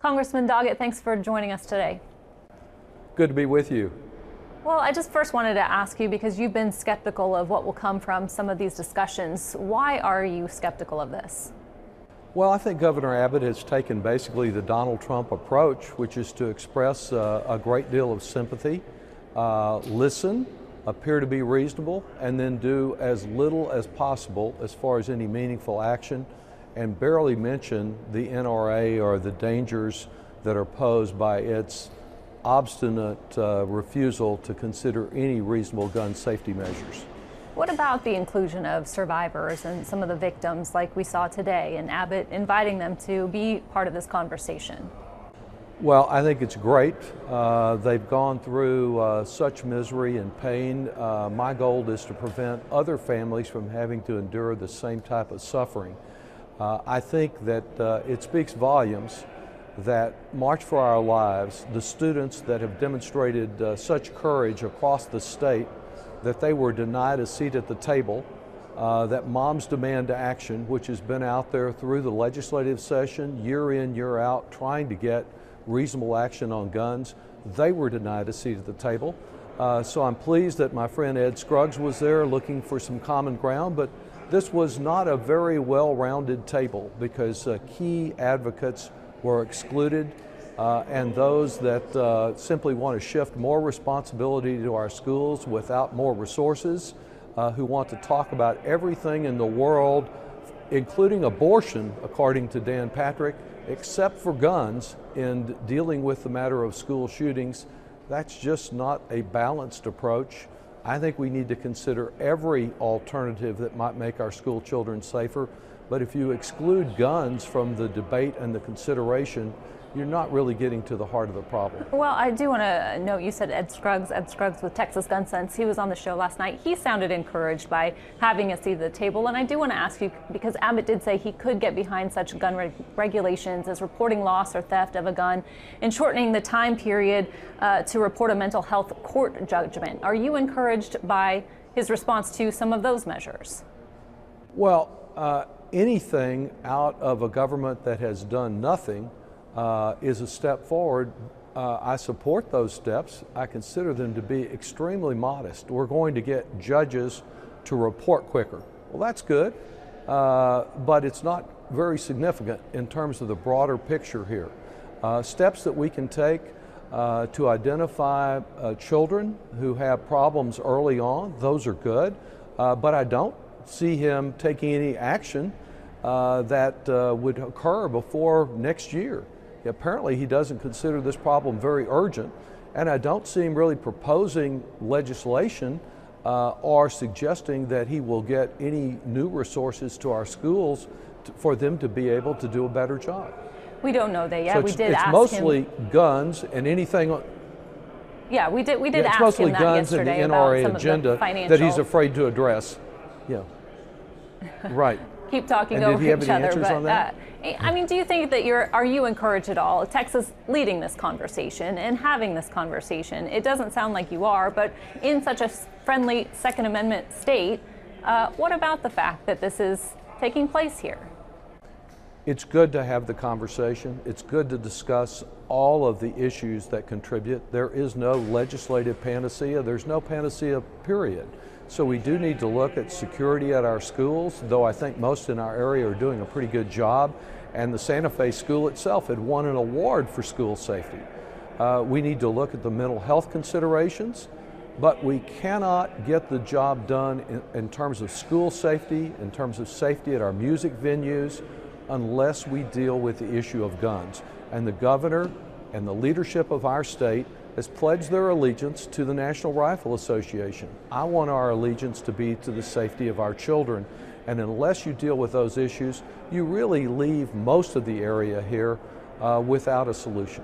Congressman Doggett, thanks for joining us today. Good to be with you. Well, I just first wanted to ask you, because you've been skeptical of what will come from some of these discussions. Why are you skeptical of this? Well, I think Governor Abbott has taken basically the Donald Trump approach, which is to express a great deal of sympathy, listen, appear to be reasonable, and then do as little as possible as far as any meaningful action, and barely mention the NRA or the dangers that are posed by its obstinate refusal to consider any reasonable gun safety measures. What about the inclusion of survivors and some of the victims like we saw today, and Abbott inviting them to be part of this conversation? Well, I think it's great. They've gone through such misery and pain. My goal is to prevent other families from having to endure the same type of suffering. I think that it speaks volumes that March for Our Lives, the students that have demonstrated such courage across the state, that they were denied a seat at the table, that Moms Demand Action, which has been out there through the legislative session, year in, year out, trying to get reasonable action on guns, they were denied a seat at the table. So I'm pleased that my friend Ed Scruggs was there looking for some common ground, but this was not a very well-rounded table because key advocates were excluded, and those that simply want to shift more responsibility to our schools without more resources, who want to talk about everything in the world, including abortion, according to Dan Patrick, except for guns, in dealing with the matter of school shootings. That's just not a balanced approach. I think we need to consider every alternative that might make our school children safer. But if you exclude guns from the debate and the consideration, you're not really getting to the heart of the problem. Well, I do want to note, you said Ed Scruggs with Texas Gun Sense. He was on the show last night. He sounded encouraged by having a seat at the table. And I do want to ask you, because Abbott did say he could get behind such gun regulations as reporting loss or theft of a gun and shortening the time period to report a mental health court judgment. Are you encouraged by his response to some of those measures? Well, anything out of a government that has done nothing is a step forward. I support those steps. I consider them to be extremely modest. We're going to get judges to report quicker. Well, that's good, but it's not very significant in terms of the broader picture here. Steps that we can take to identify children who have problems early on, those are good, but I don't see him taking any action that would occur before next year. Apparently he doesn't consider this problem very urgent, and I don't see him really proposing legislation or suggesting that he will get any new resources to our schools for them to be able to do a better job. We don't know that yet. So we did ask him. It's mostly guns and anything. Yeah, we did It's ask mostly him that guns and the yesterday about NRA some agenda of the financial. that he's afraid to address. Yeah, right. Keep talking and over did he have each any other, answers on that? I mean, do you think that are you encouraged at all? Texas leading this conversation and having this conversation. It doesn't sound like you are, but in such a friendly Second Amendment state, what about the fact that this is taking place here? It's good to have the conversation. It's good to discuss all of the issues that contribute. There is no legislative panacea. There's no panacea, period. So we do need to look at security at our schools, though I think most in our area are doing a pretty good job. And the Santa Fe school itself had won an award for school safety. We need to look at the mental health considerations, but we cannot get the job done in terms of school safety, in terms of safety at our music venues, unless we deal with the issue of guns. And the governor and the leadership of our state has pledged their allegiance to the National Rifle Association. I want our allegiance to be to the safety of our children. And unless you deal with those issues, you really leave most of the area here without a solution.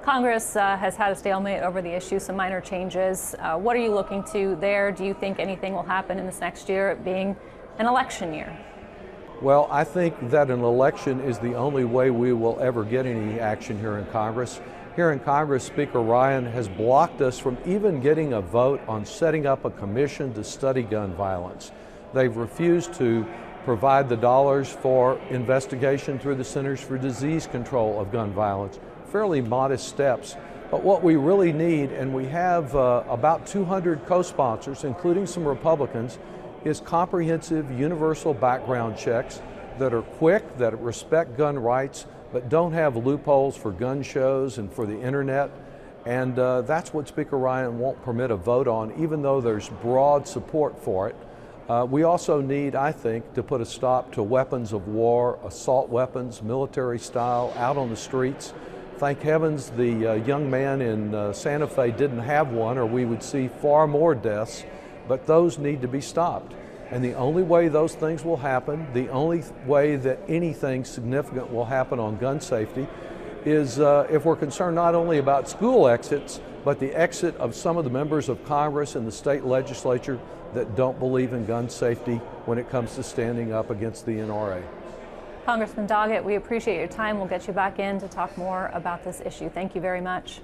Congress has had a stalemate over the issue, some minor changes. What are you looking to there? Do you think anything will happen in this next year, it being an election year? Well, I think that an election is the only way we will ever get any action here in Congress. Here in Congress, Speaker Ryan has blocked us from even getting a vote on setting up a commission to study gun violence. They've refused to provide the dollars for investigation through the Centers for Disease Control of gun violence. Fairly modest steps. But what we really need, and we have about 200 co-sponsors, including some Republicans, is comprehensive universal background checks that are quick, that respect gun rights, but don't have loopholes for gun shows and for the internet. And that's what Speaker Ryan won't permit a vote on, even though there's broad support for it. We also need, I think, to put a stop to weapons of war, assault weapons, military style, out on the streets. Thank heavens the young man in Santa Fe didn't have one, or we would see far more deaths, but those need to be stopped. And the only way those things will happen, the only way that anything significant will happen on gun safety is if we're concerned not only about school exits, but the exit of some of the members of Congress and the state legislature that don't believe in gun safety when it comes to standing up against the NRA. Congressman Doggett, we appreciate your time. We'll get you back in to talk more about this issue. Thank you very much.